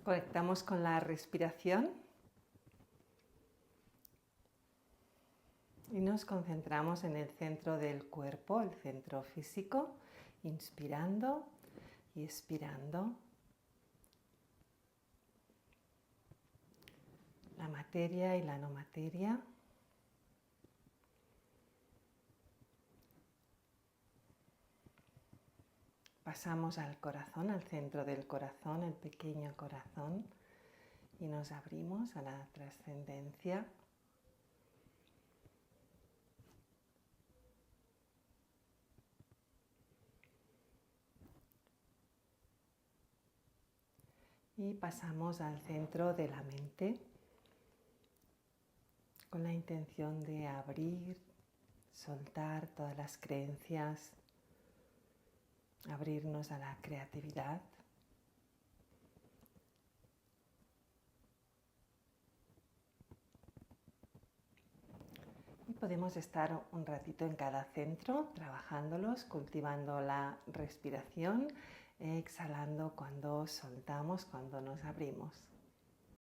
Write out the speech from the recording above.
Conectamos con la respiración y nos concentramos en el centro del cuerpo, el centro físico, inspirando y expirando. La materia y la no materia. Pasamos al corazón, al centro del corazón, el pequeño corazón, y nos abrimos a la trascendencia. Y pasamos al centro de la mente con la intención de abrir, soltar todas las creencias, abrirnos a la creatividad. Y podemos estar un ratito en cada centro, trabajándolos, cultivando la respiración, exhalando cuando soltamos, cuando nos abrimos.